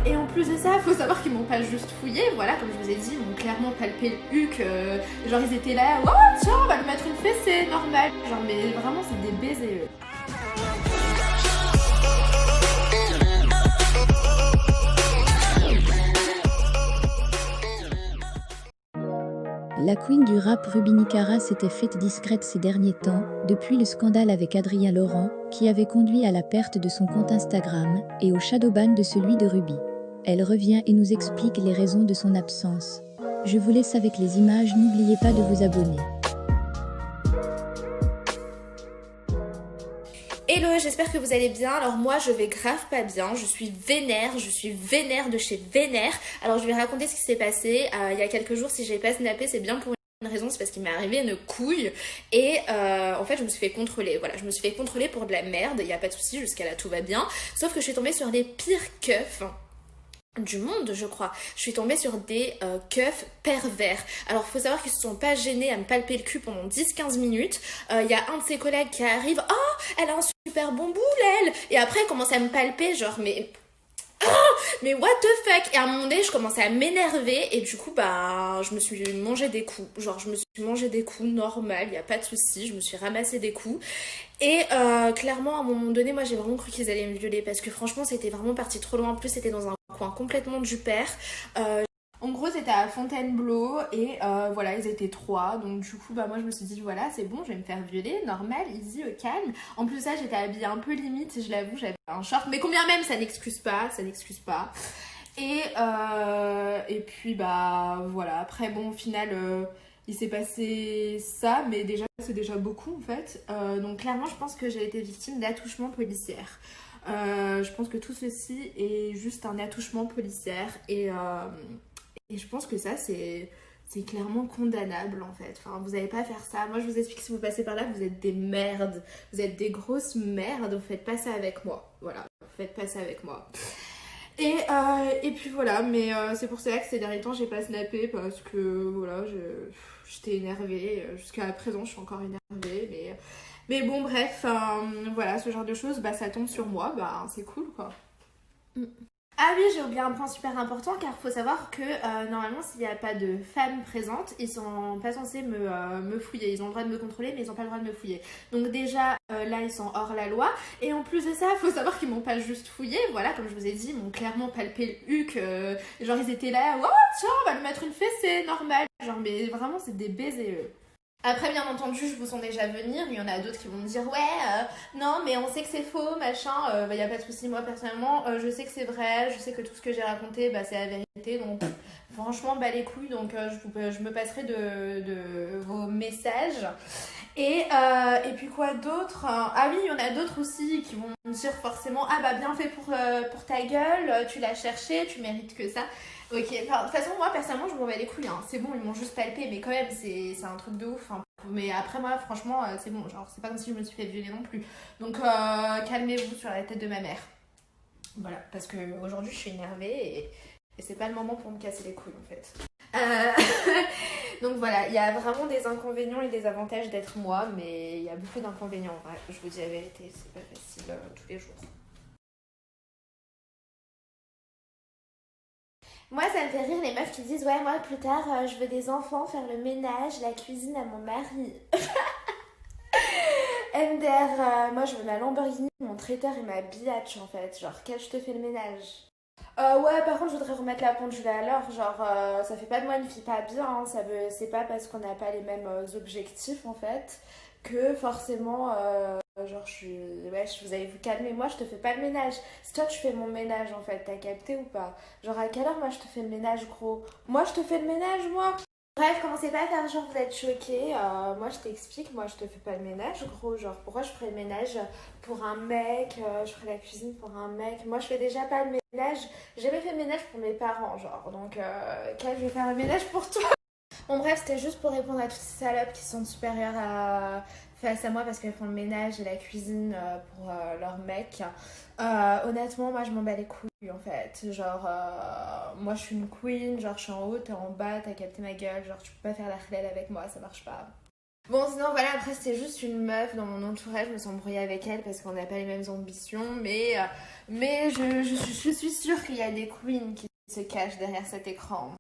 Et en plus de ça, faut savoir qu'ils m'ont pas juste fouillé, voilà, comme je vous ai dit, ils m'ont clairement palpé le huc, genre ils étaient là, oh tiens, on va lui mettre une fessée, normal. Genre, mais vraiment, c'est des baisers, eux. La queen du rap Rubini Cara s'était faite discrète ces derniers temps, depuis le scandale avec Adrien Laurent, qui avait conduit à la perte de son compte Instagram et au shadowban de celui de Ruby. Elle revient et nous explique les raisons de son absence. Je vous laisse avec les images, n'oubliez pas de vous abonner. Hello, j'espère que vous allez bien. Alors moi je vais grave pas bien, je suis vénère de chez vénère. Alors je vais raconter ce qui s'est passé il y a quelques jours. Si j'ai pas snappé, c'est bien pour une raison, c'est parce qu'il m'est arrivé une couille et en fait je me suis fait contrôler. Voilà, je me suis fait contrôler pour de la merde, il y a pas de souci, jusqu'à là tout va bien. Sauf que je suis tombée sur les pires keufs du monde, je crois. Je suis tombée sur des keufs pervers. Alors faut savoir qu'ils se sont pas gênés à me palper le cul pendant 10-15 minutes. Il y a un de ses collègues qui arrive, oh elle a un super bon boule elle, et après elle commence à me palper genre mais what the fuck. Et à un moment donné je commençais à m'énerver et du coup bah je me suis mangé des coups, genre je me suis mangé des coups normal, y a pas de souci, je me suis ramassé des coups. Et clairement à un moment donné moi j'ai vraiment cru qu'ils allaient me violer parce que franchement c'était vraiment parti trop loin. En plus c'était dans un coin complètement du père. En gros c'était à Fontainebleau et voilà ils étaient 3, donc du coup bah moi je me suis dit voilà c'est bon je vais me faire violer, normal, easy, calme. En plus de ça j'étais habillée un peu limite, je l'avoue, j'avais un short, mais combien même ça n'excuse pas. Et puis bah voilà, après bon au final il s'est passé ça, mais déjà c'est déjà beaucoup en fait. Donc clairement je pense que j'ai été victime d'attouchement policière. Je pense que tout ceci est juste un attouchement policière et je pense que ça c'est clairement condamnable en fait. Enfin vous n'avez pas à faire ça. Moi je vous explique, si vous passez par là vous êtes des merdes. Vous êtes des grosses merdes, vous faites pas ça avec moi. Voilà, vous faites pas ça avec moi. Et puis voilà, mais c'est pour cela que ces derniers temps j'ai pas snappé parce que voilà, j'étais énervée. Jusqu'à présent je suis encore énervée, mais bon bref, voilà, ce genre de choses, bah ça tombe sur moi, bah c'est cool quoi. Ah oui, j'ai oublié un point super important car faut savoir que normalement s'il n'y a pas de femmes présentes, ils sont pas censés me fouiller. Ils ont le droit de me contrôler mais ils n'ont pas le droit de me fouiller. Donc déjà là ils sont hors la loi et en plus de ça faut savoir qu'ils m'ont pas juste fouillé. Voilà, comme je vous ai dit, ils m'ont clairement palpé le huc. Genre ils étaient là, oh tiens on va lui mettre une fessée, normal. Genre mais vraiment c'est des baisers eux. Après, bien entendu, je vous sens déjà venir. Il y en a d'autres qui vont me dire ouais, non, mais on sait que c'est faux, machin. Bah, y a pas de souci. Moi, personnellement, je sais que c'est vrai. Je sais que tout ce que j'ai raconté, bah, c'est la vérité. Donc, franchement, bah les couilles. Donc, je me passerai de vos messages. Et puis quoi d'autre? Ah oui, il y en a d'autres aussi qui vont me dire forcément ah bah bien fait pour ta gueule. Tu l'as cherché, tu mérites que ça. Ok, enfin, de toute façon, moi personnellement, je m'en bats les couilles. Hein. C'est bon, ils m'ont juste palpé, mais quand même, c'est un truc de ouf. Hein. Mais après, moi, franchement, c'est bon. Genre, c'est pas comme si je me suis fait violer non plus. Donc, calmez-vous sur la tête de ma mère. Voilà, parce qu'aujourd'hui, je suis énervée et c'est pas le moment pour me casser les couilles en fait. Donc voilà, il y a vraiment des inconvénients et des avantages d'être moi, mais il y a beaucoup d'inconvénients. Ouais, je vous dis la vérité, c'est pas facile tous les jours. Moi, ça me fait rire les meufs qui disent ouais, moi plus tard, je veux des enfants, faire le ménage, la cuisine à mon mari. MDR, moi je veux ma Lamborghini, mon traiteur et ma biatch en fait. Genre, quel je te fais le ménage. Ouais, par contre, je voudrais remettre la pendule à l'heure. Genre, ça fait pas de moi une fille pas bien. Hein. C'est pas parce qu'on n'a pas les mêmes objectifs en fait que forcément. Genre, ouais, vous allez vous calmer. Moi, je te fais pas le ménage. C'est toi, tu fais mon ménage en fait. T'as capté ou pas? Genre, à quelle heure moi je te fais le ménage, gros? Moi, je te fais le ménage, moi? Bref, commencez pas à faire genre vous êtes choqués. Moi je t'explique, moi je te fais pas le ménage gros. Genre pourquoi je ferais le ménage pour un mec, je ferais la cuisine pour un mec. Moi je fais déjà pas le ménage. J'ai jamais fait le ménage pour mes parents genre. Donc quel je vais faire le ménage pour toi? Bon bref, c'était juste pour répondre à toutes ces salopes qui sont supérieures face à moi parce qu'elles font le ménage et la cuisine pour leur mec. Honnêtement, moi je m'en bats les couilles en fait. Genre, moi je suis une queen, genre je suis en haut, t'es en bas, t'as capté ma gueule. Genre, tu peux pas faire la relève avec moi, ça marche pas. Bon, sinon voilà, après c'est juste une meuf dans mon entourage, je me sens embrouillée avec elle parce qu'on n'a pas les mêmes ambitions, mais je suis sûre qu'il y a des queens qui se cachent derrière cet écran.